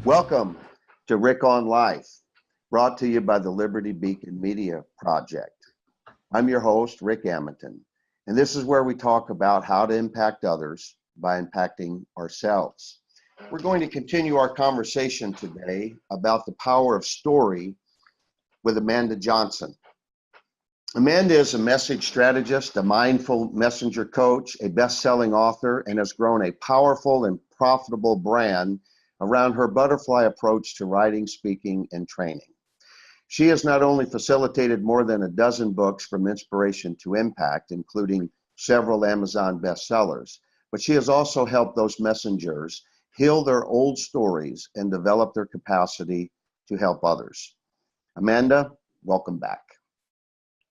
Welcome to Rick on Life, brought to you by the Liberty Beacon Media Project. I'm your host, Rick Amitin, and this is where we talk about how to impact others by impacting ourselves. We're going to continue our conversation today about the power of story with Amanda Johnson. Amanda is a message strategist, a mindful messenger coach, a best-selling author, and has grown a powerful and profitable brand around her butterfly approach to writing, speaking, and training. She has not only facilitated more than a dozen books from inspiration to impact, including several Amazon bestsellers, but she has also helped those messengers heal their old stories and develop their capacity to help others. Amanda, welcome back.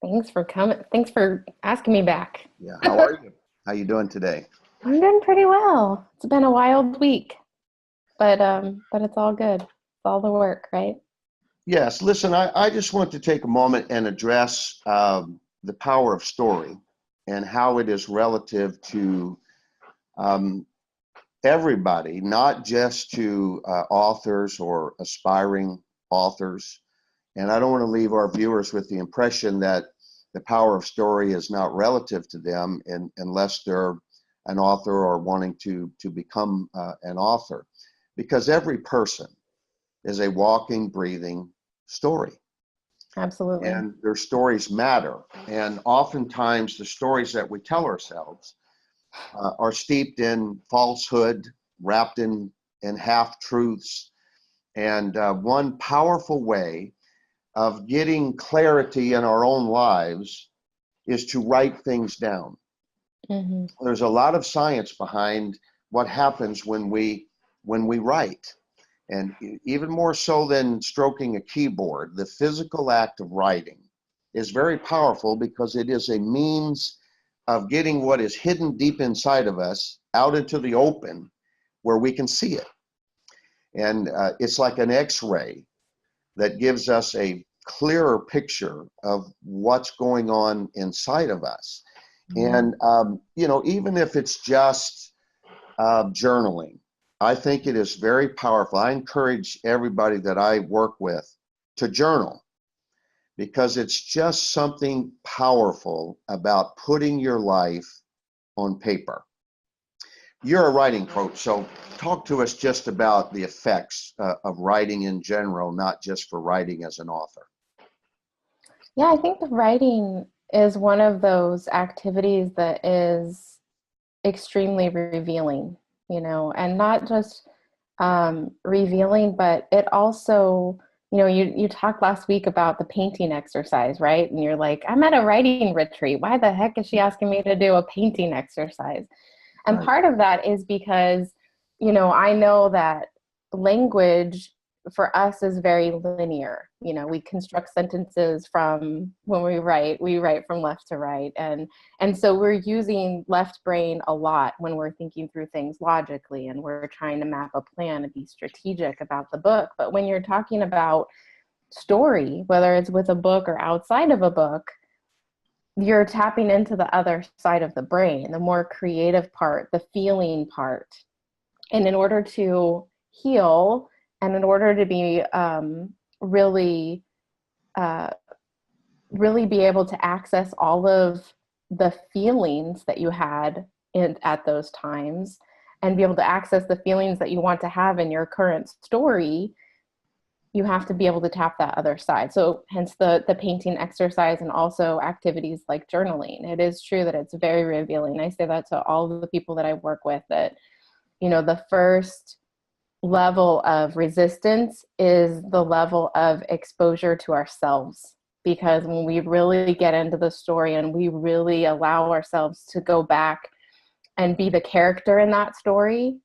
Thanks for coming. Thanks for asking me back. Yeah, how are you? How you doing today? I'm doing pretty well. It's been a wild week. But it's all good. It's all the work, right? Yes. Listen, I just want to take a moment and address the power of story and how it is relative to everybody, not just to authors or aspiring authors. And I don't want to leave our viewers with the impression that the power of story is not relative to them unless they're an author or wanting to become an author. Because every person is a walking, breathing story. Absolutely. And their stories matter. And oftentimes the stories that we tell ourselves are steeped in falsehood, wrapped in half-truths. And one powerful way of getting clarity in our own lives is to write things down. Mm-hmm. There's a lot of science behind what happens when we write, and even more so than stroking a keyboard, the physical act of writing is very powerful because it is a means of getting what is hidden deep inside of us out into the open where we can see it. And it's like an X-ray that gives us a clearer picture of what's going on inside of us. Mm-hmm. And, even if it's just journaling, I think it is very powerful. I encourage everybody that I work with to journal because it's just something powerful about putting your life on paper. You're a writing coach, so talk to us just about the effects of writing in general, not just for writing as an author. Yeah, I think the writing is one of those activities that is extremely revealing. And not just revealing, but it also, you talked last week about the painting exercise, right? And you're like, I'm at a writing retreat. Why the heck is she asking me to do a painting exercise? And right. Part of that is because, I know that language for us is very linear. We construct sentences from when we write from left to right. And so we're using left brain a lot when we're thinking through things logically and we're trying to map a plan and be strategic about the book. But when you're talking about story, whether it's with a book or outside of a book, you're tapping into the other side of the brain, the more creative part, the feeling part. And in order to heal, and in order to be really be able to access all of the feelings that you had at those times and be able to access the feelings that you want to have in your current story, you have to be able to tap that other side. So hence the painting exercise and also activities like journaling. It is true that it's very revealing. I say that to all of the people that I work with, that, the first level of resistance is the level of exposure to ourselves. Because when we really get into the story and we really allow ourselves to go back and be the character in that story,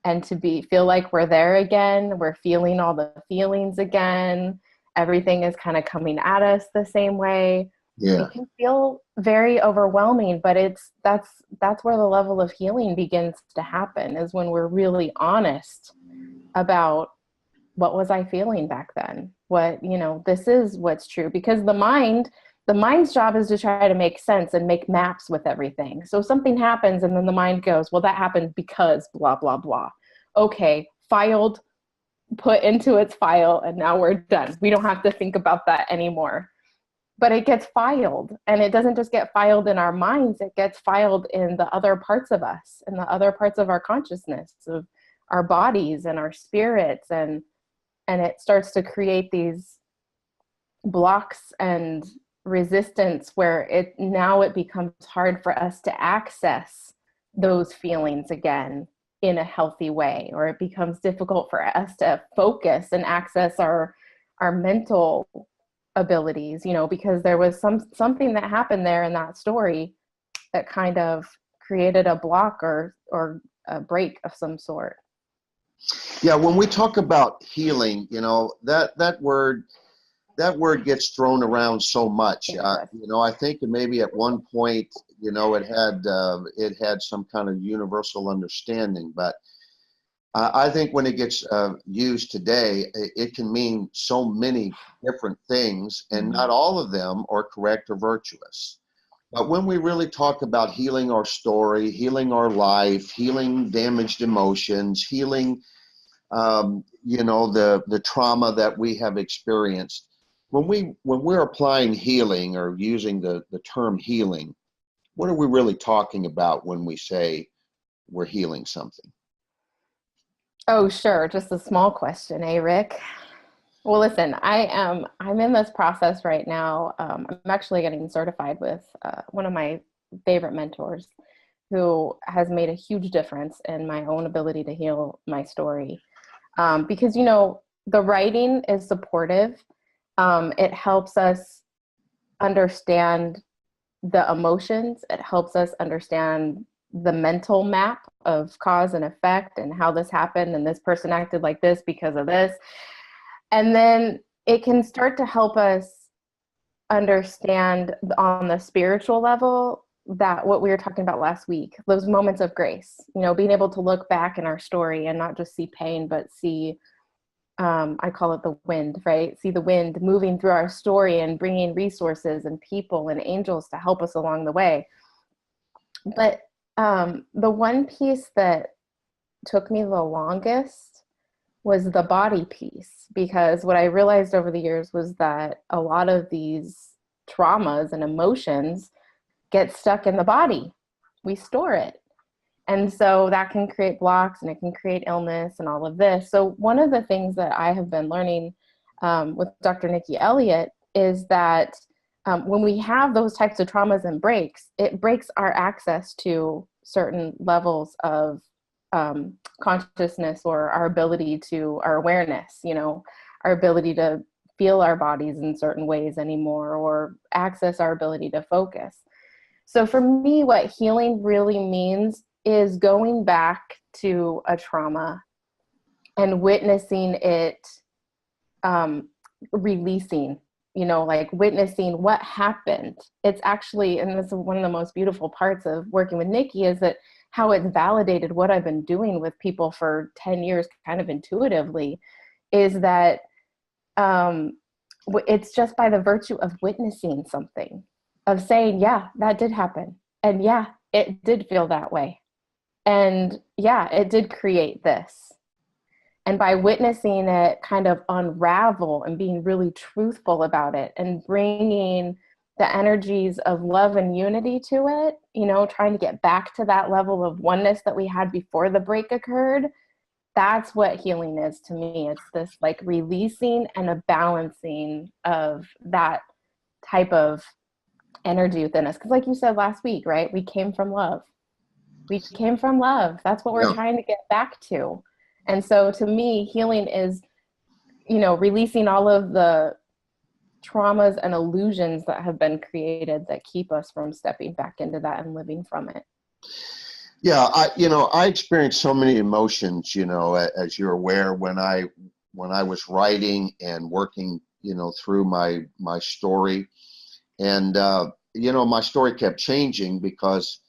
and to feel like we're there again. We're feeling all the feelings again. Everything is kind of coming at us the same way. Yeah. It can feel very overwhelming, but that's where the level of healing begins to happen, is when we're really honest about, what was I feeling back then? What, this is what's true, because the mind's job is to try to make sense and make maps with everything. So something happens and then the mind goes, well, that happened because blah, blah, blah. Okay, filed, put into its file, and now we're done. We don't have to think about that anymore. But it gets filed, and it doesn't just get filed in our minds, it gets filed in the other parts of us, and the other parts of our consciousness, of our bodies and our spirits, and it starts to create these blocks and resistance where it becomes hard for us to access those feelings again in a healthy way, or it becomes difficult for us to focus and access our mental abilities, because there was something that happened there in that story that kind of created a block or a break of some sort. Yeah, when we talk about healing, that word gets thrown around so much. I think maybe at one point, it had some kind of universal understanding, but I think when it gets used today, it can mean so many different things, and not all of them are correct or virtuous. But when we really talk about healing our story, healing our life, healing damaged emotions, healing the trauma that we have experienced, when we're applying healing or using the term healing, what are we really talking about when we say we're healing something? Oh, sure. Just a small question, Rick? Well, listen, I'm in this process right now. I'm actually getting certified with one of my favorite mentors, who has made a huge difference in my own ability to heal my story. Because, the writing is supportive. It helps us understand the emotions. It helps us understand the mental map of cause and effect, and how this happened, and this person acted like this because of this. And then it can start to help us understand on the spiritual level, that what we were talking about last week, those moments of grace, being able to look back in our story and not just see pain, but see, I call it the wind, right? See the wind moving through our story and bringing resources and people and angels to help us along the way. But the one piece that took me the longest was the body piece, because what I realized over the years was that a lot of these traumas and emotions get stuck in the body. We store it. And so that can create blocks, and it can create illness and all of this. So one of the things that I have been learning with Dr. Nikki Elliott is that when we have those types of traumas and breaks, it breaks our access to certain levels of consciousness, or our ability to, our awareness, our ability to feel our bodies in certain ways anymore, or access our ability to focus. So for me, what healing really means is going back to a trauma and witnessing it, releasing, like witnessing what happened. It's actually, and this is one of the most beautiful parts of working with Nikki, is that how it's validated what I've been doing with people for 10 years, kind of intuitively, is that it's just by the virtue of witnessing something, of saying, yeah, that did happen. And yeah, it did feel that way. And yeah, it did create this. And by witnessing it kind of unravel and being really truthful about it, and bringing the energies of love and unity to it, trying to get back to that level of oneness that we had before the break occurred, that's what healing is to me. It's this like releasing and a balancing of that type of energy within us. Because like you said last week, right? We came from love. We came from love. That's what we're trying to get back to. And so to me, healing is, releasing all of the traumas and illusions that have been created that keep us from stepping back into that and living from it. Yeah, I experienced so many emotions, as you're aware, when I was writing and working, through my story. And my story kept changing because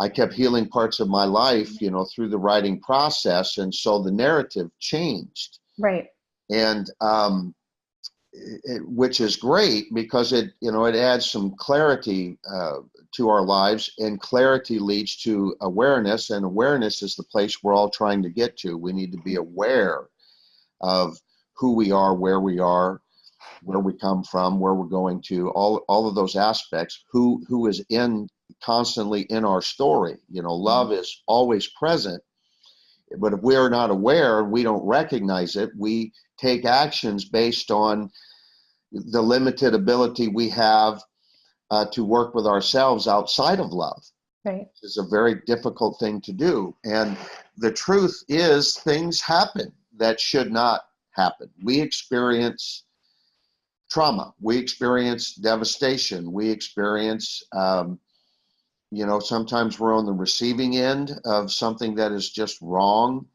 I kept healing parts of my life, through the writing process, and so the narrative changed. Right. And which is great because it adds some clarity to our lives, and clarity leads to awareness, and awareness is the place we're all trying to get to. We need to be aware of who we are, where we come from, where we're going to, all of those aspects, who is in constantly in our story. Love is always present, but if we're not aware, we don't recognize it, we take actions based on the limited ability we have to work with ourselves outside of love. Right. It's a very difficult thing to do. And the truth is, things happen that should not happen. We experience trauma. We experience devastation. We experience, sometimes we're on the receiving end of something that is just wrong.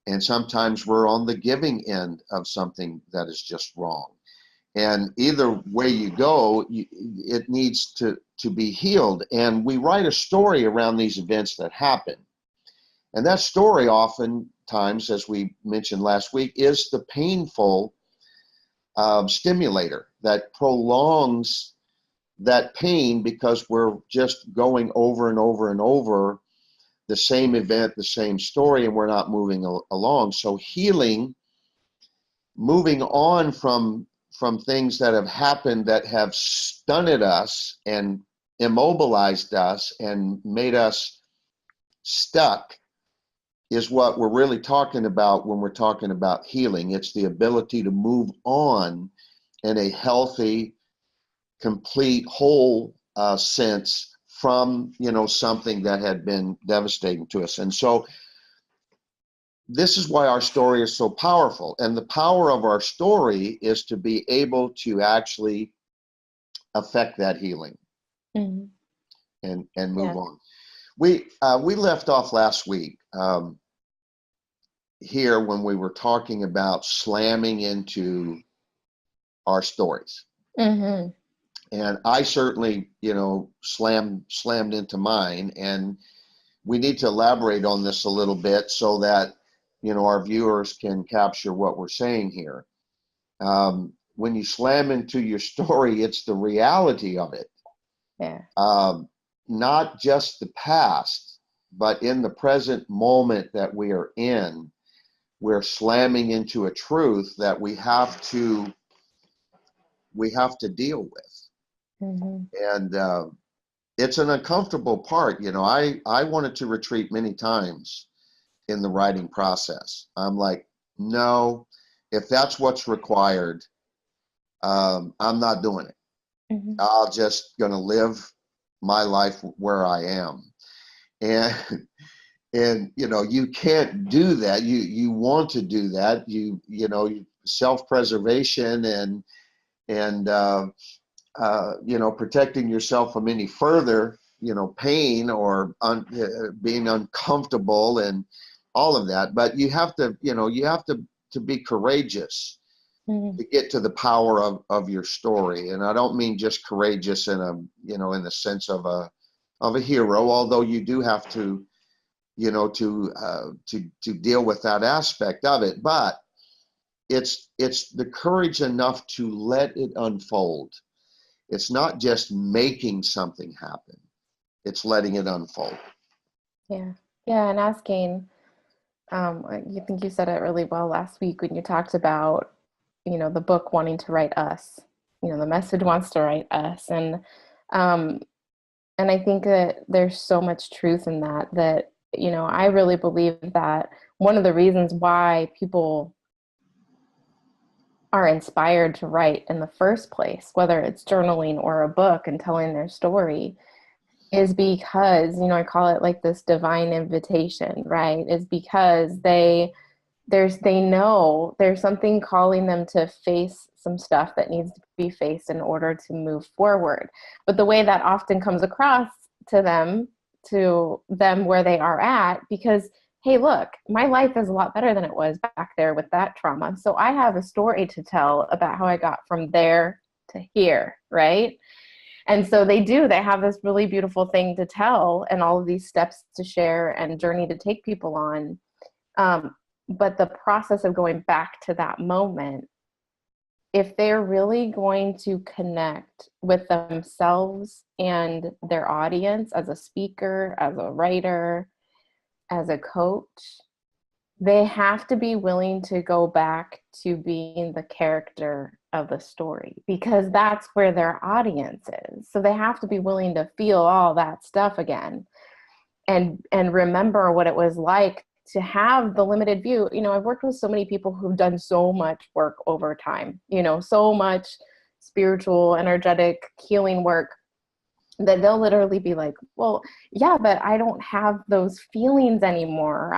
And sometimes we're on the giving end of something that is just wrong. And either way you go, it needs to be healed. And we write a story around these events that happen. And that story oftentimes, as we mentioned last week, is the painful stimulator that prolongs that pain, because we're just going over and over and over the same event, the same story, and we're not moving along. So healing, moving on from things that have happened that have stunted us and immobilized us and made us stuck, is what we're really talking about when we're talking about healing. It's the ability to move on in a healthy, complete, whole sense from something that had been devastating to us. And so this is why our story is so powerful. And the power of our story is to be able to actually affect that healing. Mm-hmm. And move on. We left off last week here when we were talking about slamming into our stories. Mm-hmm. And I certainly, slammed into mine. And we need to elaborate on this a little bit so that, our viewers can capture what we're saying here. When you slam into your story, it's the reality of it. Yeah. Not just the past, but in the present moment that we are in, we're slamming into a truth that we have to deal with. Mm-hmm. And it's an uncomfortable part. I wanted to retreat many times in the writing process. I'm like, no, if that's what's required, I'm not doing it. Mm-hmm. I'll just gonna live my life where I am. And you can't do that. You want to do that. Self-preservation and protecting yourself from any further pain or being uncomfortable and all of that. But you have to be courageous Mm-hmm. to get to the power of your story. And I don't mean just courageous in in the sense of a hero, although you do have to to deal with that aspect of it. But it's the courage enough to let it unfold. It's not just making something happen, it's letting it unfold. Yeah. Yeah. And asking, you think you said it really well last week when you talked about, the book wanting to write us, the message wants to write us. Um, and I think that there's so much truth in that, I really believe that one of the reasons why people are inspired to write in the first place, whether it's journaling or a book and telling their story, is because, I call it like this divine invitation, right? Is because they know there's something calling them to face some stuff that needs to be faced in order to move forward. But the way that often comes across to them, to them where they are at, because, hey, look, my life is a lot better than it was back there with that trauma. So I have a story to tell about how I got from there to here, right? And so they have this really beautiful thing to tell and all of these steps to share and journey to take people on. But the process of going back to that moment, if they're really going to connect with themselves and their audience as a speaker, as a writer, as a coach, they have to be willing to go back to being the character of the story, because that's where their audience is. So they have to be willing to feel all that stuff again and remember what it was like to have the limited view. You know, I've worked with so many people who've done so much work over time, you know, so much spiritual, energetic healing work, that they'll literally be like, well, yeah, but I don't have those feelings anymore.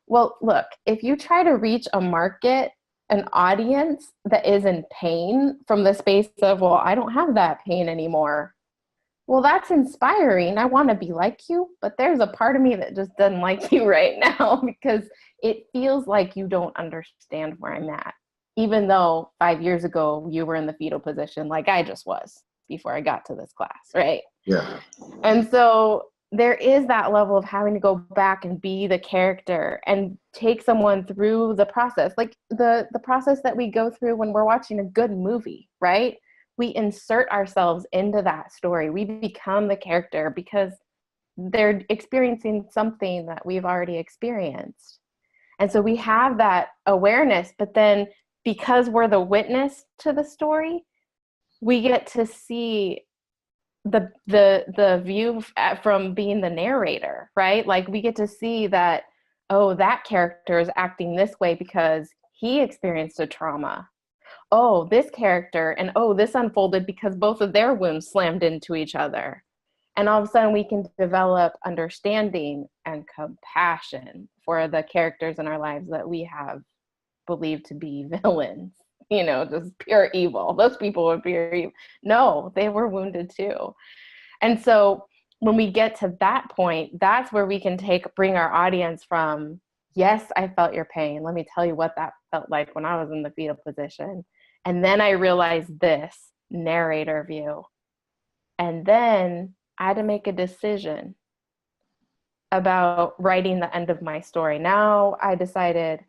Well, look, if you try to reach a market, an audience that is in pain from the space of, well, I don't have that pain anymore. Well, that's inspiring. I want to be like you, but there's a part of me that just doesn't like you right now because it feels like you don't understand where I'm at, even though 5 years ago you were in the fetal position like I just was before I got to this class, right? Yeah. And so there is that level of having to go back and be the character and take someone through the process, like the process that we go through when we're watching a good movie, right? We insert ourselves into that story. We become the character because they're experiencing something that we've already experienced. And so we have that awareness, but then because we're the witness to the story, we get to see the view from being the narrator, right? Like we get to see that, oh, that character is acting this way because he experienced a trauma. Oh, this character, and oh, this unfolded because both of their wounds slammed into each other. And all of a sudden we can develop understanding and compassion for the characters in our lives that we have believed to be villains, you know, just pure evil. Those people were pure evil. No, they were wounded too. And so when we get to that point, that's where we can bring our audience from, yes, I felt your pain. Let me tell you what that felt like when I was in the fetal position. And then I realized this narrator view. And then I had to make a decision about writing the end of my story. Now I decided,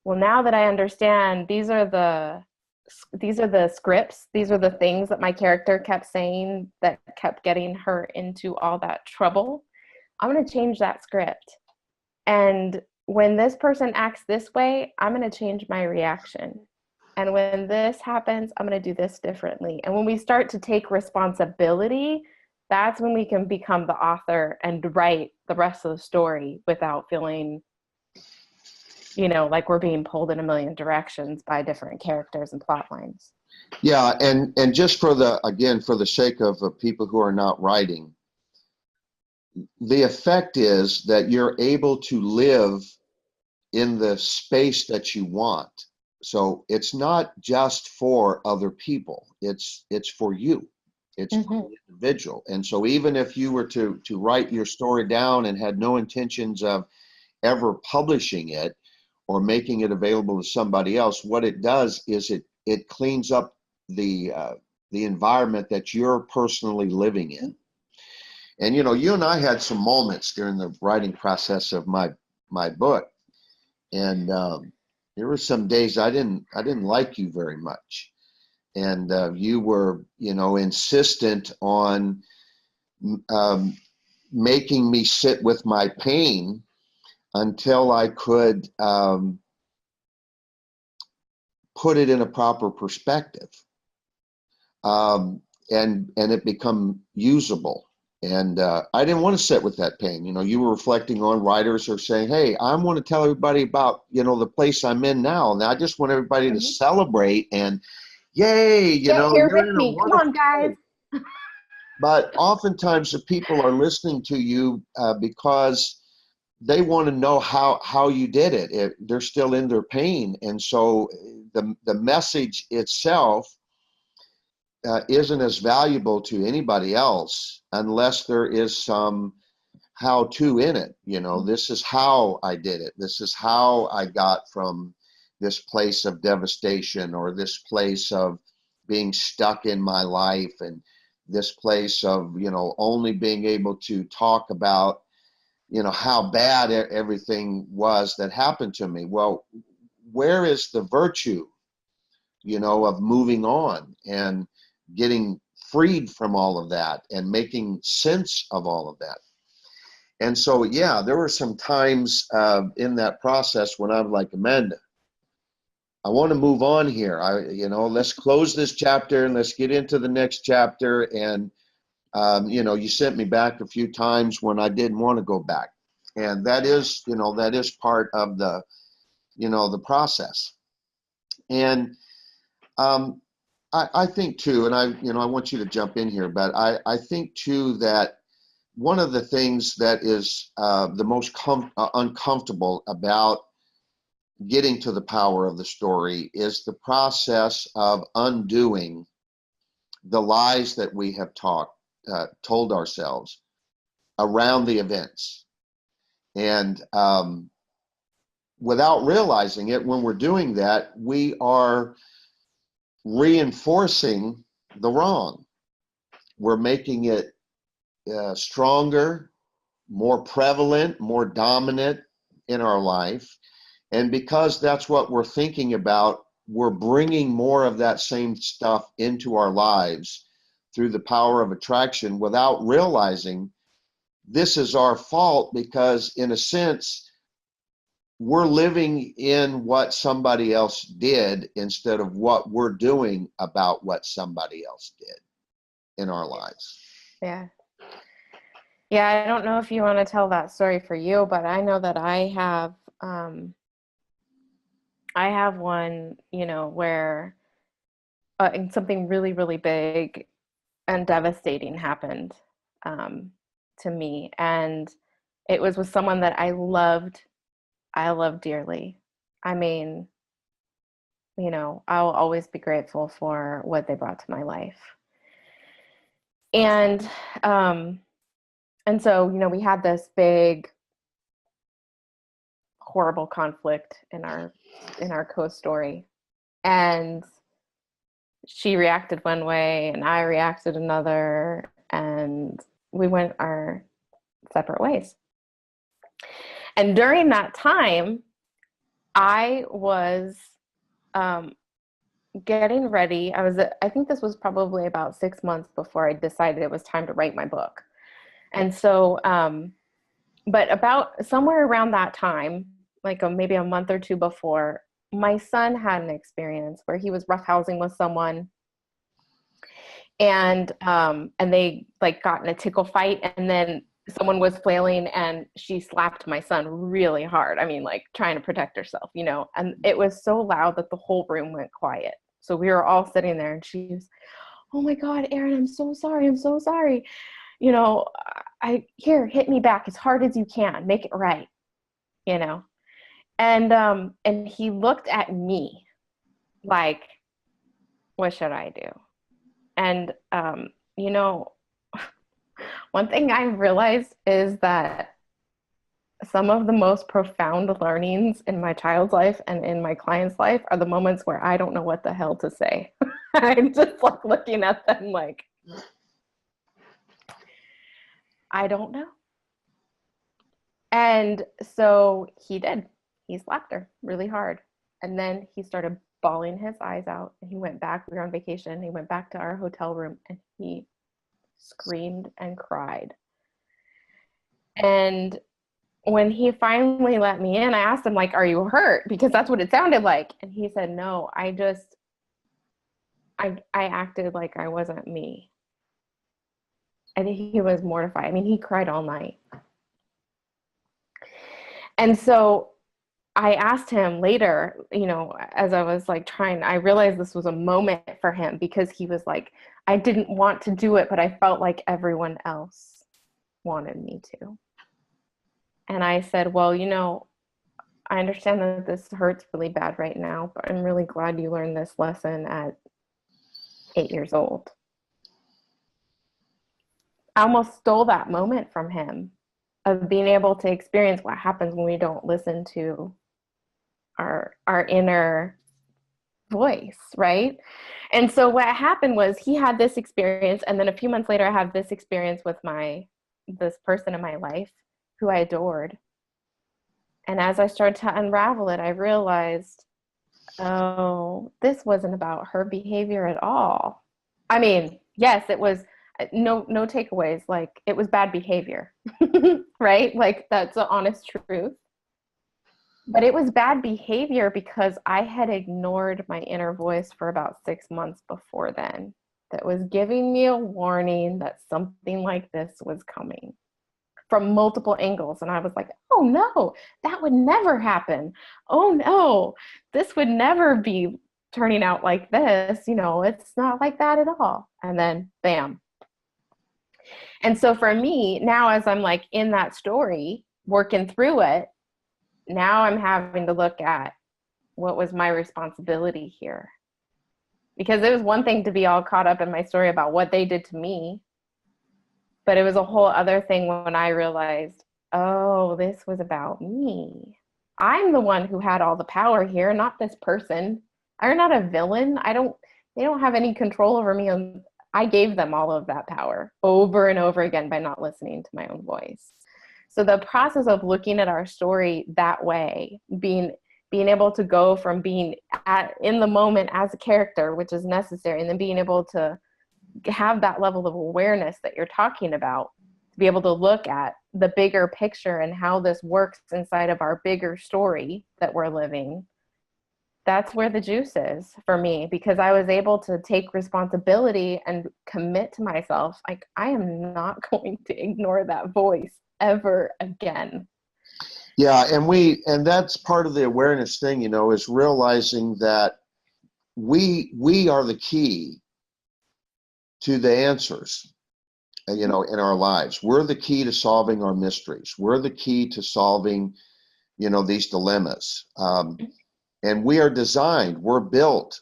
well, now that I understand, these are the scripts, these are the things that my character kept saying that kept getting her into all that trouble. I'm going to change that script. And when this person acts this way, I'm going to change my reaction. And when this happens, I'm going to do this differently. And when we start to take responsibility, that's when we can become the author and write the rest of the story without feeling, you know, like we're being pulled in a million directions by different characters and plot lines. Yeah, and just for the sake of people who are not writing, the effect is that you're able to live in the space that you want. So it's not just for other people. It's for you. It's for the individual. And so even if you were to write your story down and had no intentions of ever publishing it or making it available to somebody else, what it does is it cleans up the environment that you're personally living in. And you know, you and I had some moments during the writing process of my book, and there were some days I didn't like you very much, and you were, you know, insistent on making me sit with my pain until I could put it in a proper perspective, and it become usable. And I didn't want to sit with that pain. You know, you were reflecting on writers who are saying, hey, I want to tell everybody about, you know, the place I'm in now. And I just want everybody to celebrate and yay, you know, here you're with in a me. Come on, guys. place. But oftentimes the people are listening to you because they want to know how you did it. They're still in their pain. And so the message itself isn't as valuable to anybody else unless there is some how to in it. This is how I did it. This is how I got from this place of devastation, or this place of being stuck in my life, and this place of, only being able to talk about, how bad everything was that happened to me. Well, where is the virtue, of moving on and getting freed from all of that and making sense of all of that? And so, yeah, there were some times in that process when I'm like, Amanda, I want to move on here. Let's close this chapter and let's get into the next chapter. And, you sent me back a few times when I didn't want to go back. And that is part of the process. And I think too, and I want you to jump in here, but I think too that one of the things that is the most uncomfortable about getting to the power of the story is the process of undoing the lies that we have told ourselves around the events. And without realizing it, when we're doing that, we are reinforcing the wrong. We're making it stronger, more prevalent, more dominant in our life. And because that's what we're thinking about, we're bringing more of that same stuff into our lives through the power of attraction without realizing this is our fault, because in a sense, we're living in what somebody else did instead of what we're doing about what somebody else did in our lives. Yeah. Yeah, I don't know if you want to tell that story for you, but I know that I have one, where something really, really big and devastating happened to me. And it was with someone that I loved dearly. I mean, I'll always be grateful for what they brought to my life. And so, we had this big, horrible conflict in our co-story. And she reacted one way and I reacted another, and we went our separate ways. And during that time, I was getting ready. I think this was probably about 6 months before I decided it was time to write my book. And so, but about somewhere around that time, like maybe a month or two before, my son had an experience where he was roughhousing with someone, and they like got in a tickle fight, and then someone was flailing and she slapped my son really hard. I mean, like trying to protect herself, and it was so loud that the whole room went quiet. So we were all sitting there and she was, "Oh my God, Aaron, I'm so sorry. I'm so sorry. Hit me back as hard as you can, make it right." And he looked at me like, what should I do? And, one thing I realized is that some of the most profound learnings in my child's life and in my client's life are the moments where I don't know what the hell to say. I'm just like looking at them like, I don't know. And so he did. He slapped her really hard. And then he started bawling his eyes out. And he went back. We were on vacation. He went back to our hotel room and he screamed and cried. And when he finally let me in, I asked him, like, "Are you hurt?" Because that's what it sounded like. And he said, "No, I acted like I wasn't me." I think he was mortified. I mean, he cried all night. And so I asked him later, as I was like I realized this was a moment for him, because he was like, "I didn't want to do it, but I felt like everyone else wanted me to." And I said, "Well, I understand that this hurts really bad right now, but I'm really glad you learned this lesson at 8 years old." I almost stole that moment from him, of being able to experience what happens when we don't listen to our inner voice, right? And so what happened was he had this experience, and then a few months later I have this experience with this person in my life who I adored. And as I started to unravel it, I realized, oh, this wasn't about her behavior at all. I mean, yes, it was no takeaways. Like, it was bad behavior, right? Like, that's the honest truth. But it was bad behavior because I had ignored my inner voice for about 6 months before then, that was giving me a warning that something like this was coming from multiple angles. And I was like, oh no, that would never happen. Oh no, this would never be turning out like this. You know, it's not like that at all. And then bam. And so for me, now as I'm like in that story, working through it, now I'm having to look at what was my responsibility here. Because it was one thing to be all caught up in my story about what they did to me, but it was a whole other thing when I realized, oh, this was about me. I'm the one who had all the power here, not this person. I'm not a villain. They don't have any control over me. I gave them all of that power over and over again by not listening to my own voice. So the process of looking at our story that way, being able to go from being in the moment as a character, which is necessary, and then being able to have that level of awareness that you're talking about, to be able to look at the bigger picture and how this works inside of our bigger story that we're living. That's where the juice is for me, because I was able to take responsibility and commit to myself, like, I am not going to ignore that voice ever again. Yeah, and that's part of the awareness thing, is realizing that we are the key to the answers, in our lives. We're the key to solving our mysteries. We're the key to solving, these dilemmas. And we are designed, we're built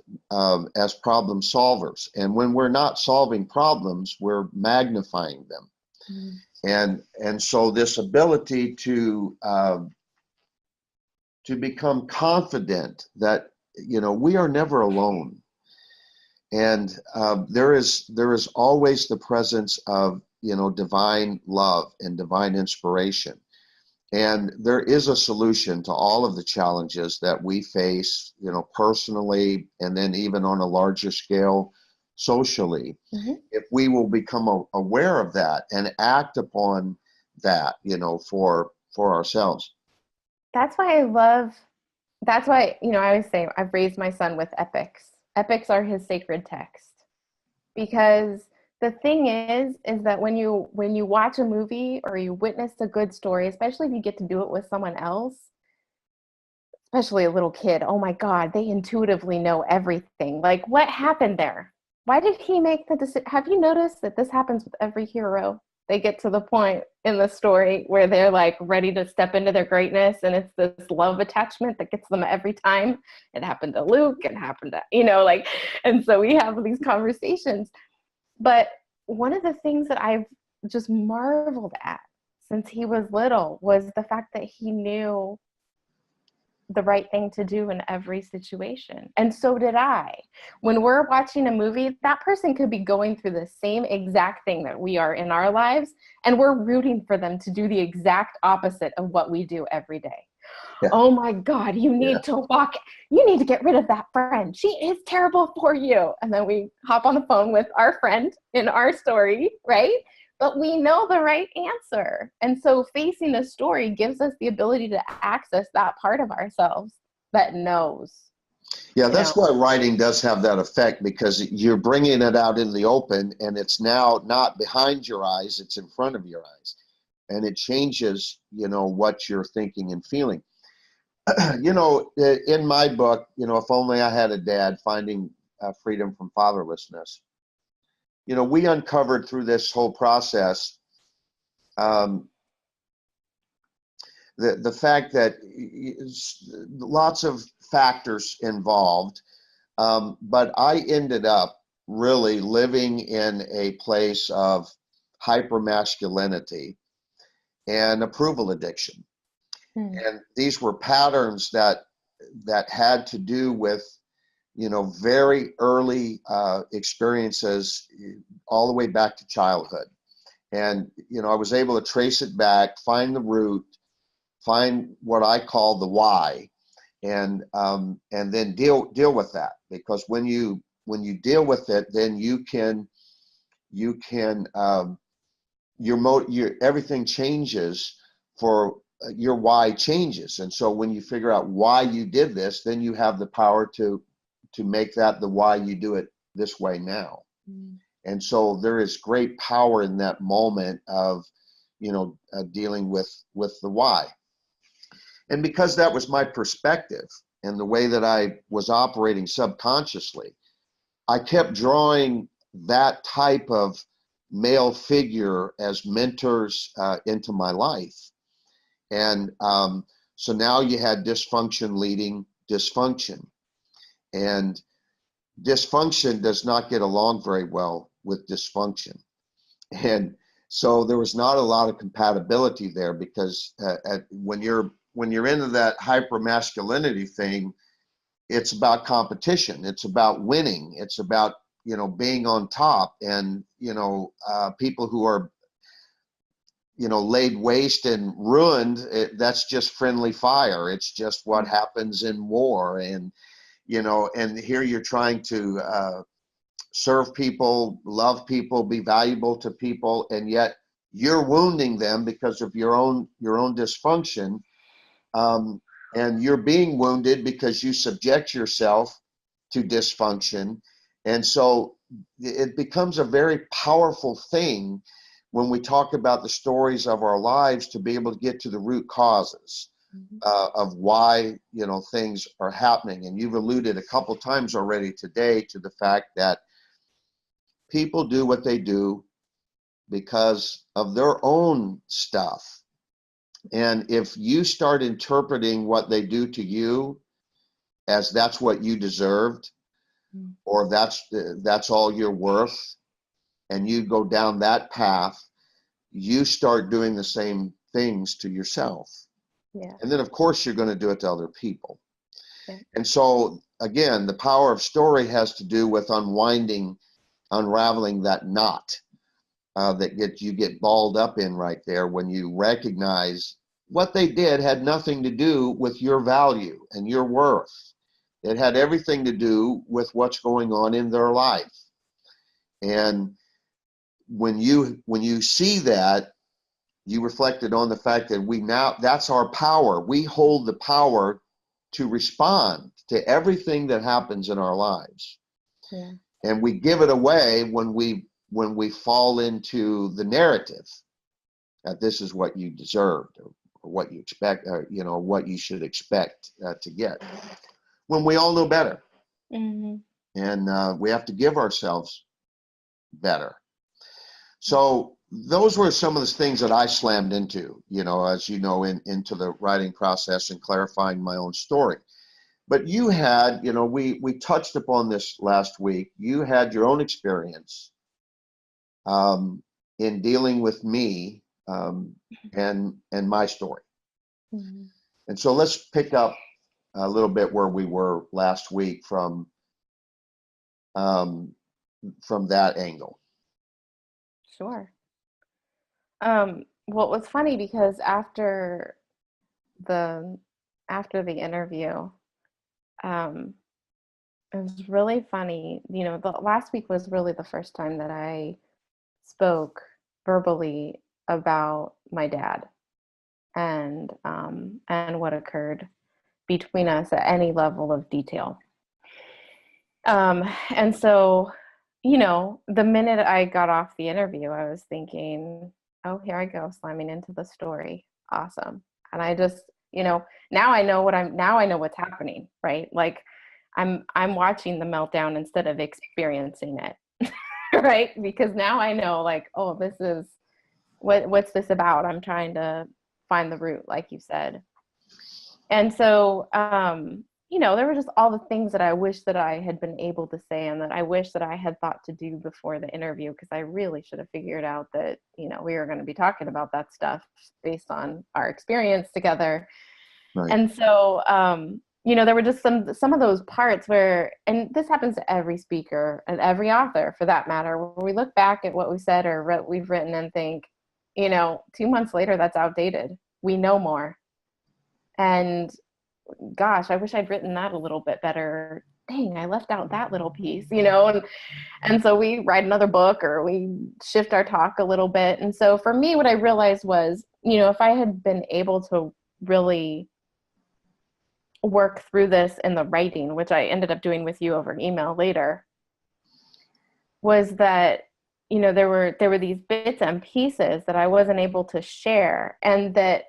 as problem solvers. And when we're not solving problems, we're magnifying them. And so this ability to become confident that, we are never alone. And there is always the presence of, divine love and divine inspiration. And there is a solution to all of the challenges that we face, personally, and then even on a larger scale, socially. If we will become aware of that and act upon that, for ourselves. That's why, I always say I've raised my son with epics. Epics are his sacred text. Because the thing is that when you watch a movie or you witness a good story, especially if you get to do it with someone else, especially a little kid, oh my God, they intuitively know everything. Like, what happened there? Why did he make the decision? Have you noticed that this happens with every hero? They get to the point in the story where they're like ready to step into their greatness, and it's this love attachment that gets them every time. It happened to Luke, it happened to, and so we have these conversations. But one of the things that I've just marveled at since he was little was the fact that he knew the right thing to do in every situation. And so did I. When we're watching a movie, that person could be going through the same exact thing that we are in our lives, and we're rooting for them to do the exact opposite of what we do every day. Yeah. Oh my God, you need to get rid of that friend. She is terrible for you. And then we hop on the phone with our friend in our story, right? But we know the right answer. And so facing the story gives us the ability to access that part of ourselves that knows. Yeah, that's why writing does have that effect, because you're bringing it out in the open, and it's now not behind your eyes, it's in front of your eyes. And it changes, what you're thinking and feeling. In my book, If Only I Had a Dad, Finding Freedom from Fatherlessness, we uncovered through this whole process the fact that lots of factors involved, but I ended up really living in a place of hypermasculinity. and approval addiction. Hmm. And these were patterns that had to do with, very early experiences all the way back to childhood. And, I was able to trace it back, find the root, find what I call the why, and then deal with that. Because when you deal with it, then you can your everything changes for your why changes. And so when you figure out why you did this, then you have the power to make that the why you do it this way now. Mm. And so there is great power in that moment of, dealing with the why. And because that was my perspective and the way that I was operating subconsciously, I kept drawing that type of male figure as mentors into my life. And so now you had dysfunction leading dysfunction. And dysfunction does not get along very well with dysfunction. And so there was not a lot of compatibility there, because when you're into that hyper-masculinity thing, it's about competition. It's about winning. It's about, being on top. And, people who are, laid waste and ruined, that's just friendly fire. It's just what happens in war. And, and here you're trying to serve people, love people, be valuable to people, and yet you're wounding them because of your own dysfunction. And you're being wounded because you subject yourself to dysfunction. And so it becomes a very powerful thing when we talk about the stories of our lives, to be able to get to the root causes of why, things are happening. And you've alluded a couple times already today to the fact that people do what they do because of their own stuff. And if you start interpreting what they do to you as that's what you deserved, or that's all you're worth, and you go down that path, you start doing the same things to yourself. Yeah. And then of course you're going to do it to other people. Yeah. And so again, the power of story has to do with unraveling that knot that you get balled up in right there, when you recognize what they did had nothing to do with your value and your worth. It had everything to do with what's going on in their life. And when you see that, you reflected on the fact that that's our power. We hold the power to respond to everything that happens in our lives. Yeah. And we give it away when we fall into the narrative that this is what you deserved, or what you expect, or, what you should expect to get, when we all know better. Mm-hmm. And we have to give ourselves better. So those were some of the things that I slammed into, as you know, into the writing process and clarifying my own story. But you had, we touched upon this last week. You had your own experience in dealing with me and my story. Mm-hmm. And so let's pick up a little bit where we were last week from that angle. Sure. Well, it was funny because the after the interview, it was really funny. The last week was really the first time that I spoke verbally about my dad and what occurred between us at any level of detail. And so, the minute I got off the interview, I was thinking, oh, here I go, slamming into the story. Awesome. And I just, now I know what's happening, right? Like I'm watching the meltdown instead of experiencing it. Right? Because now I know, like, oh, this is what's this about? I'm trying to find the root, like you said. And so, there were just all the things that I wish that I had been able to say and that I wish that I had thought to do before the interview, because I really should have figured out that, we were going to be talking about that stuff based on our experience together. Right. And so, there were just some of those parts where, and this happens to every speaker and every author for that matter, where we look back at what we said or what we've written and think, 2 months later, that's outdated. We know more. And gosh, I wish I'd written that a little bit better. Dang, I left out that little piece, and so we write another book or we shift our talk a little bit. And so for me, what I realized was, if I had been able to really work through this in the writing, which I ended up doing with you over email later, was that, there were these bits and pieces that I wasn't able to share, and that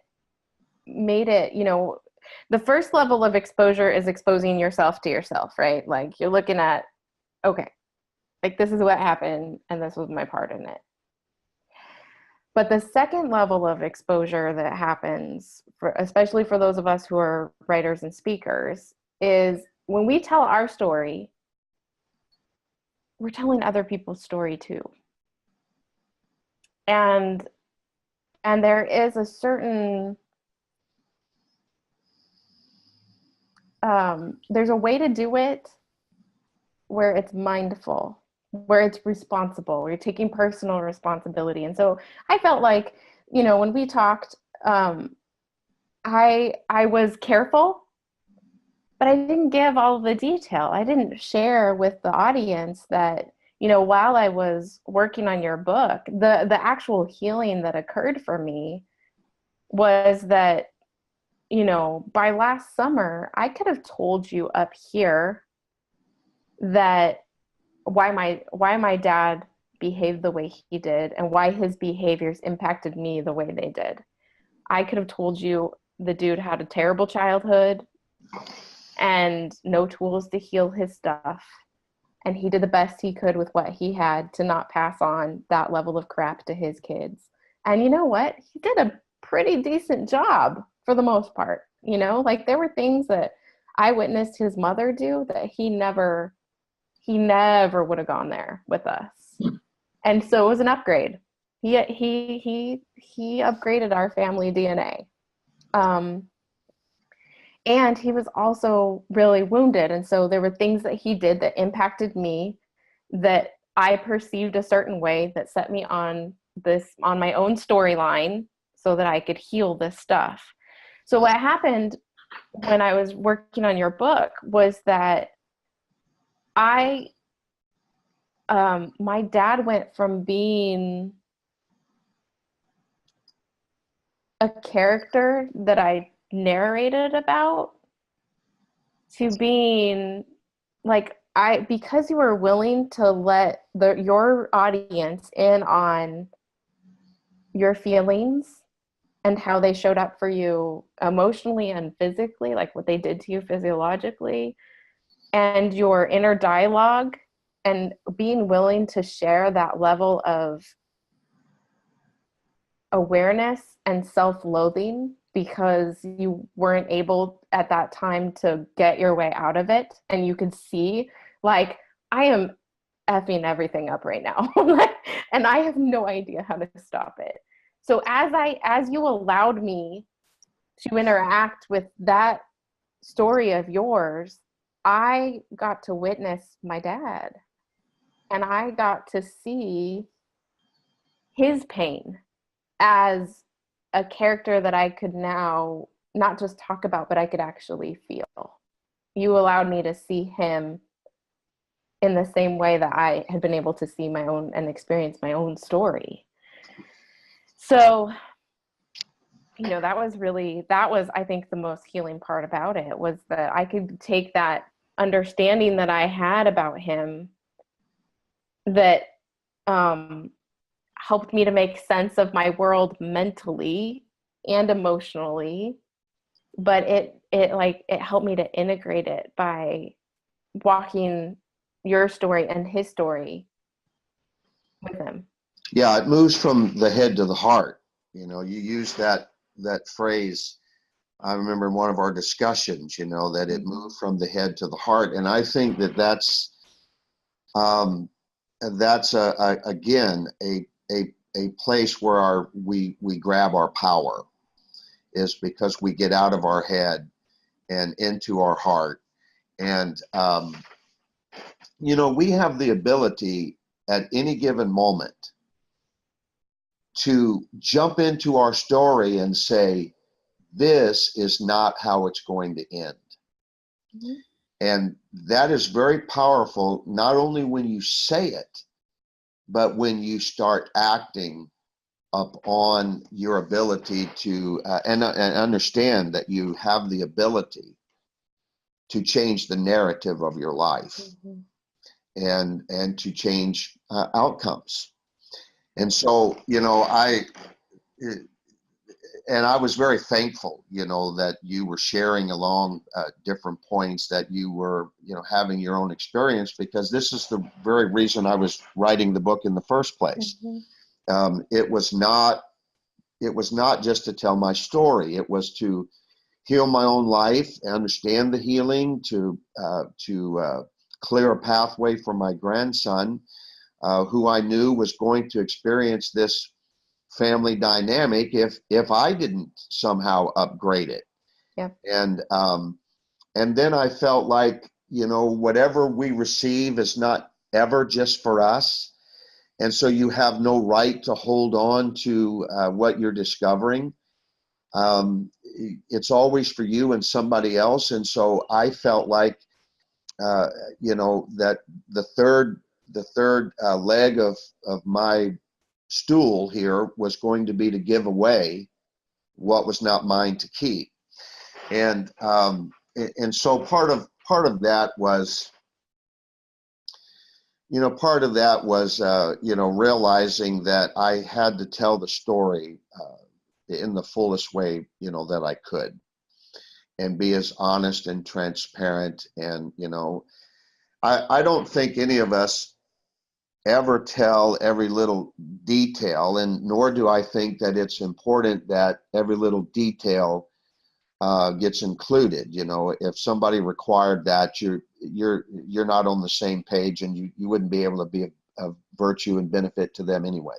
made it, the first level of exposure is exposing yourself to yourself, right? Like you're looking at, okay, like this is what happened and this was my part in it. But the second level of exposure that happens, especially for those of us who are writers and speakers, is when we tell our story, we're telling other people's story too. And there is a certain, there's a way to do it where it's mindful, where it's responsible, where you're taking personal responsibility. And so I felt like, when we talked, I was careful, but I didn't give all the detail. I didn't share with the audience that, while I was working on your book, the actual healing that occurred for me was that, by last summer, I could have told you up here that why my dad behaved the way he did and why his behaviors impacted me the way they did. I could have told you the dude had a terrible childhood and no tools to heal his stuff, and he did the best he could with what he had to not pass on that level of crap to his kids. And you know what? He did a pretty decent job for the most part. Like there were things that I witnessed his mother do that he never would have gone there with us. And so it was an upgrade. He upgraded our family DNA. And he was also really wounded. And so there were things that he did that impacted me, that I perceived a certain way, that set me on my own storyline so that I could heal this stuff. So what happened when I was working on your book was that my dad went from being a character that I narrated about to being like, because you were willing to let your audience in on your feelings and how they showed up for you emotionally and physically, like what they did to you physiologically, and your inner dialogue, and being willing to share that level of awareness and self-loathing because you weren't able at that time to get your way out of it. And you could see, like, I am effing everything up right now. And I have no idea how to stop it. So as you allowed me to interact with that story of yours, I got to witness my dad, and I got to see his pain as a character that I could now not just talk about, but I could actually feel. You allowed me to see him in the same way that I had been able to see my own and experience my own story. So, that was, I think, the most healing part about it, was that I could take that understanding that I had about him that helped me to make sense of my world mentally and emotionally, but it helped me to integrate it by walking your story and his story with him. Yeah, it moves from the head to the heart. You use that phrase, I remember in one of our discussions, you know, that it moved from the head to the heart. And I think that that's again, a place where we grab our power, is because we get out of our head and into our heart. And, you know, we have the ability at any given moment to jump into our story and say, this is not how it's going to end. Mm-hmm. And that is very powerful, not only when you say it, but when you start acting upon your ability to, and understand that you have the ability to change the narrative of your life, mm-hmm. and to change outcomes. And so, you know, I was very thankful, you know, that you were sharing along different points, that you were, you know, having your own experience, because this is the very reason I was writing the book in the first place. Mm-hmm. It was not just to tell my story. It was to heal my own life, understand the healing, to clear a pathway for my grandson, who I knew was going to experience this family dynamic if I didn't somehow upgrade it. Yeah. And then I felt like, you know, whatever we receive is not ever just for us. And so you have no right to hold on to what you're discovering. It's always for you and somebody else. And so I felt like, you know, that the third leg of my stool here was going to be to give away what was not mine to keep. And so part of that was, you know, you know, realizing that I had to tell the story in the fullest way, you know, that I could, and be as honest and transparent. And, you know, I don't think any of us ever tell every little detail, and nor do I think that it's important that every little detail gets included. You know, if somebody required that, you're not on the same page, and you wouldn't be able to be of virtue and benefit to them anyway.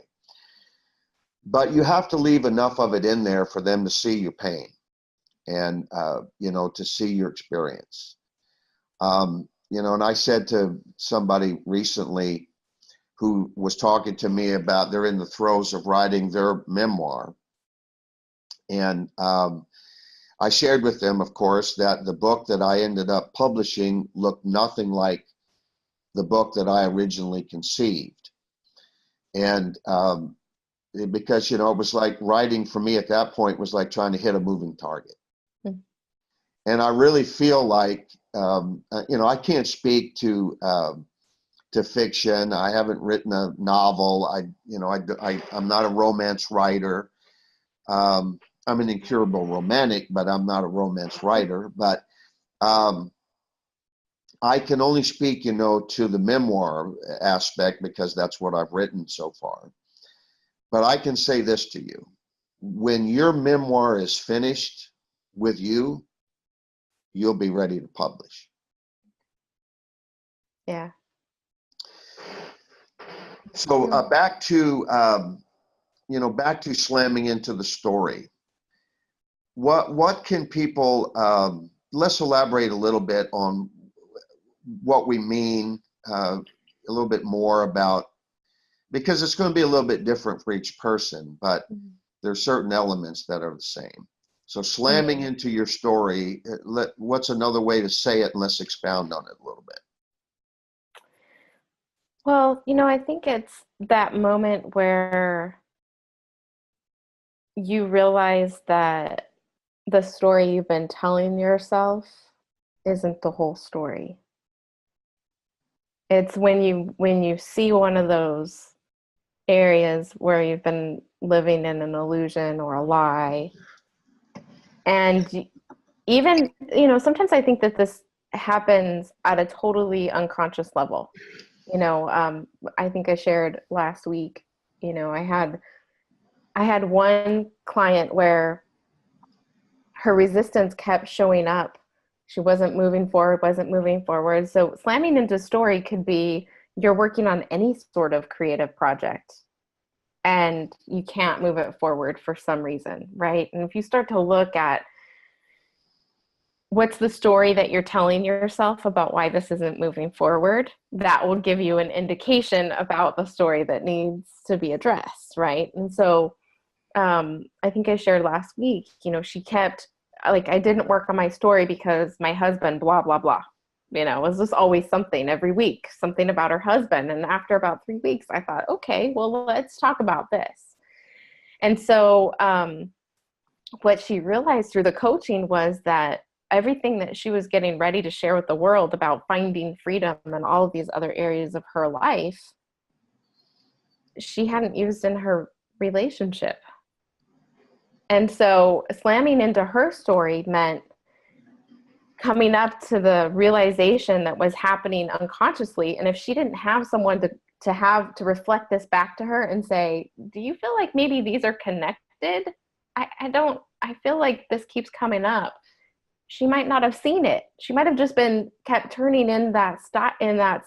But you have to leave enough of it in there for them to see your pain, and you know, to see your experience. You know, and I said to somebody recently who was talking to me about, they're in the throes of writing their memoir, and I shared with them, of course, that the book that I ended up publishing looked nothing like the book that I originally conceived. And because, you know, it was like writing for me at that point was like trying to hit a moving target. Mm-hmm. And I really feel like, you know, I can't speak to fiction. I haven't written a novel. I'm not a romance writer. I'm an incurable romantic, but I'm not a romance writer. But I can only speak, you know, to the memoir aspect, because that's what I've written so far. But I can say this to you: when your memoir is finished with you, you'll be ready to publish. Yeah. So back to slamming into the story. What can people, let's elaborate a little bit on what we mean, a little bit more about, because it's going to be a little bit different for each person, but there's certain elements that are the same. So slamming into your story, what's another way to say it, and let's expound on it a little bit. Well, you know, I think it's that moment where you realize that the story you've been telling yourself isn't the whole story. It's when you see one of those areas where you've been living in an illusion or a lie. And even, you know, sometimes I think that this happens at a totally unconscious level. You know, I think I shared last week, you know, I had one client where her resistance kept showing up. She wasn't moving forward. So slamming into story could be you're working on any sort of creative project and you can't move it forward for some reason, right? And if you start to look at what's the story that you're telling yourself about why this isn't moving forward, that will give you an indication about the story that needs to be addressed, right? And so I think I shared last week, she kept, like, I didn't work on my story because my husband, blah, blah, blah. It was just always something every week, something about her husband. And after about 3 weeks, I thought, okay, well, let's talk about this. And so what she realized through the coaching was that everything that she was getting ready to share with the world about finding freedom and all of these other areas of her life, she hadn't used in her relationship. And so slamming into her story meant coming up to the realization that was happening unconsciously. And if she didn't have someone to reflect this back to her and say, do you feel like maybe these are connected? I feel like this keeps coming up. She might not have seen it. She might have just kept turning in that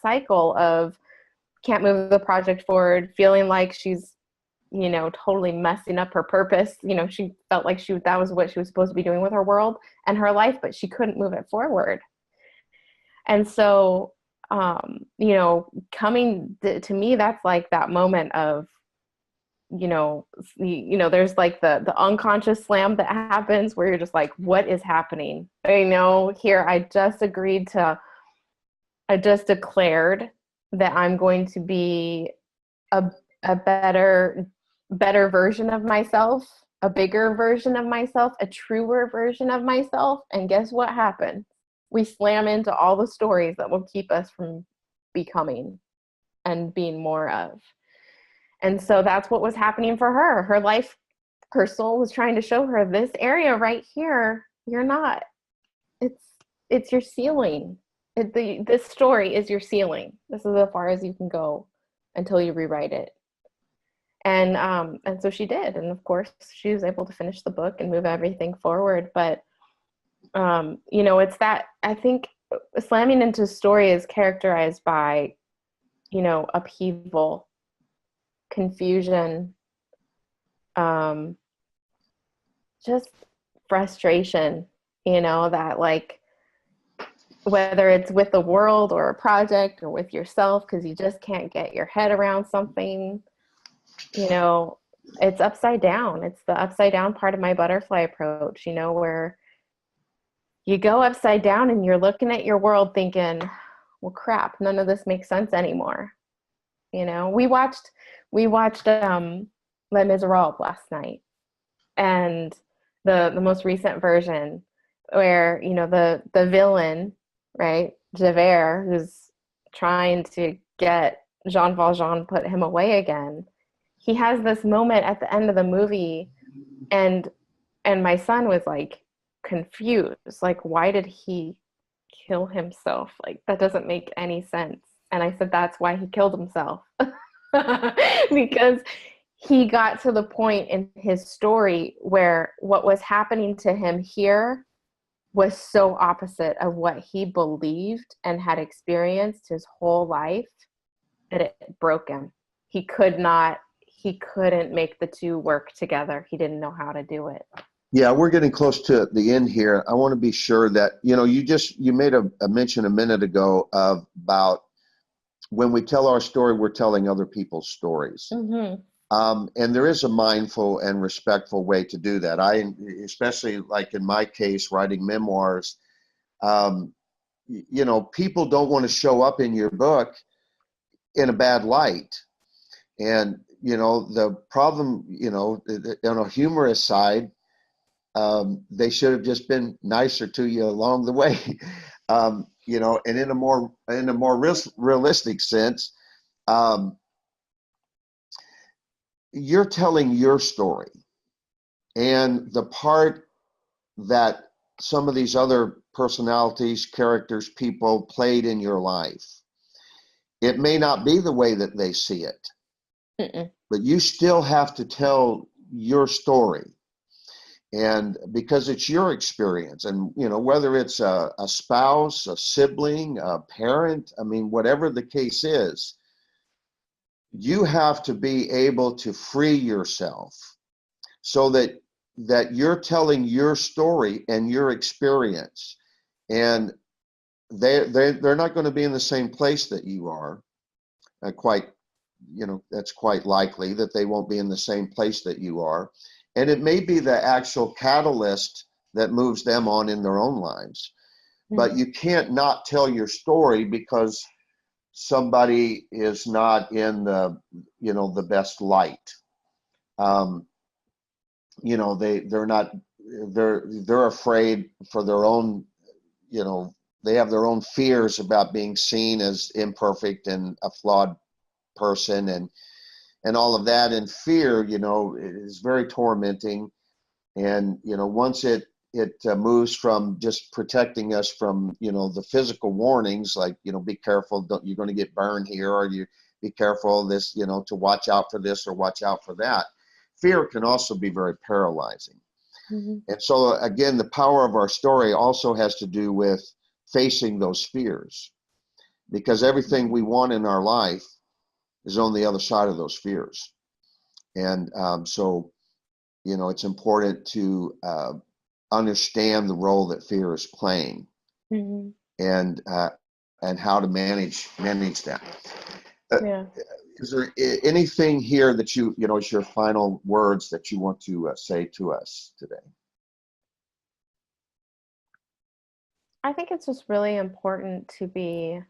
cycle of can't move the project forward, feeling like she's, totally messing up her purpose. She felt like that was what she was supposed to be doing with her world and her life, but she couldn't move it forward. And so, coming to me, that's like that moment of, there's like the unconscious slam that happens where you're just like, what is happening? Here, I just declared that I'm going to be a better version of myself, a bigger version of myself, a truer version of myself. And guess what happened? We slam into all the stories that will keep us from becoming and being more of. And so that's what was happening for her. Her life, her soul was trying to show her this area right here, you're not. It's your ceiling. This story is your ceiling. This is as far as you can go until you rewrite it. And so she did. And of course, she was able to finish the book and move everything forward. But, it's that, I think slamming into story is characterized by, upheaval, confusion, just frustration, that, like, whether it's with the world or a project or with yourself, because you just can't get your head around something. It's upside down. It's the upside down part of my butterfly approach, where you go upside down and you're looking at your world thinking, well, crap, none of this makes sense anymore. We watched Les Miserables last night, and the most recent version where, the villain, right, Javert, who's trying to get Jean Valjean put him away again. He has this moment at the end of the movie, and my son was like confused, like, why did he kill himself? Like, that doesn't make any sense. And I said, that's why he killed himself. Because he got to the point in his story where what was happening to him here was so opposite of what he believed and had experienced his whole life that it broke him. He couldn't make the two work together. He didn't know how to do it. Yeah, we're getting close to the end here. I want to be sure that, you made a mention a minute ago about when we tell our story, we're telling other people's stories. Mm-hmm. And there is a mindful and respectful way to do that. Especially like in my case, writing memoirs, people don't want to show up in your book in a bad light. And, the problem, on a humorous side, they should have just been nicer to you along the way. And in a more realistic sense, you're telling your story, and the part that some of these other personalities, characters, people played in your life, it may not be the way that they see it. Mm-mm. But you still have to tell your story. And because it's your experience, and whether it's a spouse, a sibling, a parent, I mean, whatever the case is, you have to be able to free yourself so that you're telling your story and your experience, and they're not going to be in the same place that you are. That's quite likely that they won't be in the same place that you are. And it may be the actual catalyst that moves them on in their own lives. But you can't not tell your story because somebody is not in the best light. They're afraid for their own, they have their own fears about being seen as imperfect and a flawed person, and all of that. And fear, is very tormenting. And once it moves from just protecting us from the physical warnings, like be careful, you're going to get burned here, or you be careful this, to watch out for this or watch out for that. Fear can also be very paralyzing. Mm-hmm. And so again, the power of our story also has to do with facing those fears, because everything we want in our life is on the other side of those fears. And so it's important to understand the role that fear is playing, mm-hmm. and how to manage that. Yeah. Is there anything here that is your final words that you want to say to us today? I think it's just really important to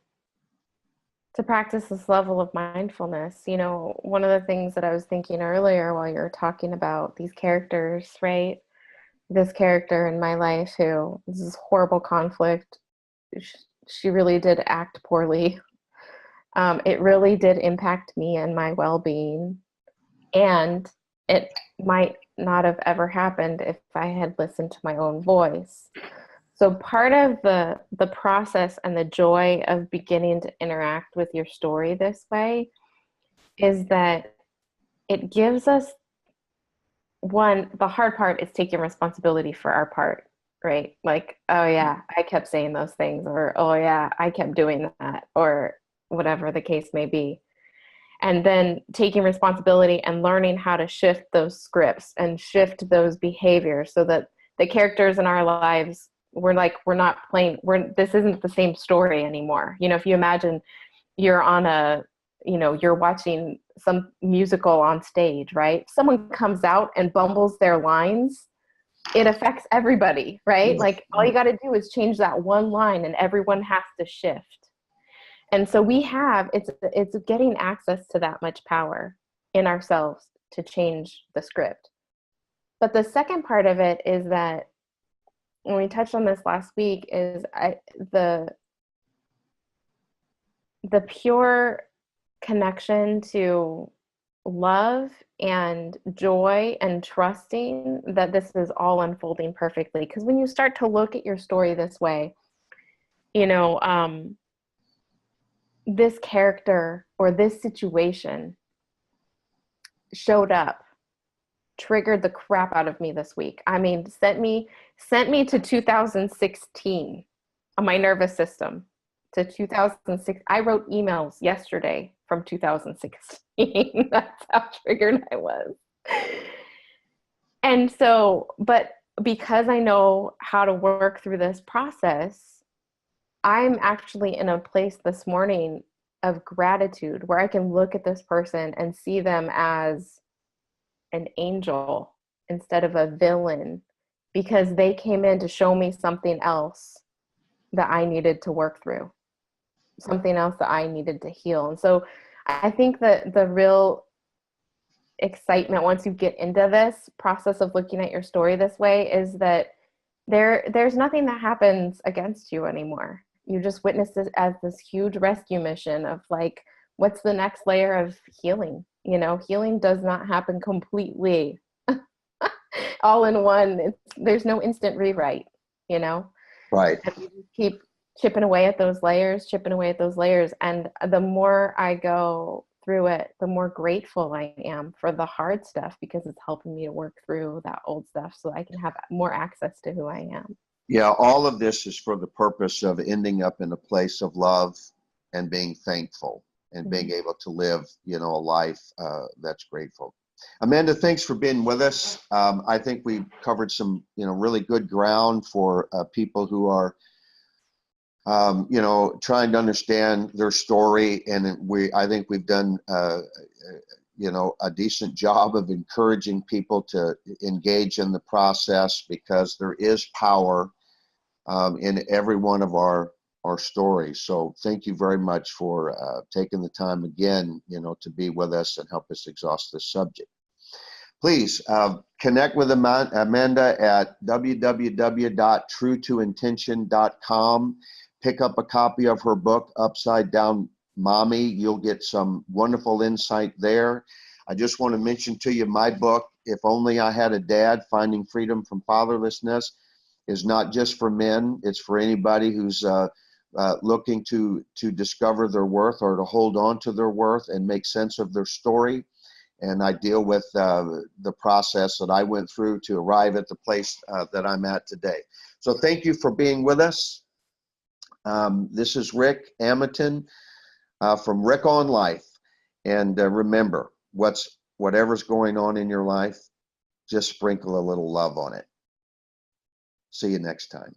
practice this level of mindfulness. One of the things that I was thinking earlier while you were talking about these characters, right? This character in my life who this is horrible conflict. She really did act poorly. It really did impact me and my well-being. And it might not have ever happened if I had listened to my own voice. So part of the process and the joy of beginning to interact with your story this way is that it gives us, one, the hard part is taking responsibility for our part, right? Like, oh yeah, I kept saying those things, or oh yeah, I kept doing that, or whatever the case may be. And then taking responsibility and learning how to shift those scripts and shift those behaviors so that the characters in our lives, we're not playing, this isn't the same story anymore. If you imagine you're on you're watching some musical on stage, right? Someone comes out and bumbles their lines, it affects everybody, right? Like all you got to do is change that one line and everyone has to shift. And so it's getting access to that much power in ourselves to change the script. But the second part of it is that, when we touched on this last week, is the pure connection to love and joy and trusting that this is all unfolding perfectly. Because when you start to look at your story this way, this character or this situation showed up, triggered the crap out of me this week. I mean, sent me to 2016 on my nervous system, to 2006. I wrote emails yesterday from 2016. That's how triggered I was. And so, but because I know how to work through this process, I'm actually in a place this morning of gratitude where I can look at this person and see them as an angel instead of a villain, because they came in to show me something else that I needed to work through, something else that I needed to heal. And so I think that the real excitement once you get into this process of looking at your story this way is that there's nothing that happens against you anymore. You just witness this as this huge rescue mission of like, what's the next layer of healing? Healing does not happen completely all in one. There's no instant rewrite, Right. And you just keep chipping away at those layers. And the more I go through it, the more grateful I am for the hard stuff, because it's helping me to work through that old stuff so I can have more access to who I am. Yeah, all of this is for the purpose of ending up in a place of love and being thankful and being able to live, a life that's grateful. Amanda, thanks for being with us. I think we covered some, really good ground for people who are, trying to understand their story. And I think we've done, a decent job of encouraging people to engage in the process, because there is power in every one of our stories. So thank you very much for taking the time again, to be with us and help us exhaust this subject. Please connect with Amanda at www.truetointention.com. Pick up a copy of her book, Upside Down Mommy. You'll get some wonderful insight there. I just want to mention to you my book, If Only I Had a Dad, Finding Freedom from Fatherlessness, is not just for men. It's for anybody who's looking to discover their worth, or to hold on to their worth and make sense of their story. And I deal with the process that I went through to arrive at the place that I'm at today. So thank you for being with us. This is Rick Amitin from Rick on Life. And remember, whatever's going on in your life, just sprinkle a little love on it. See you next time.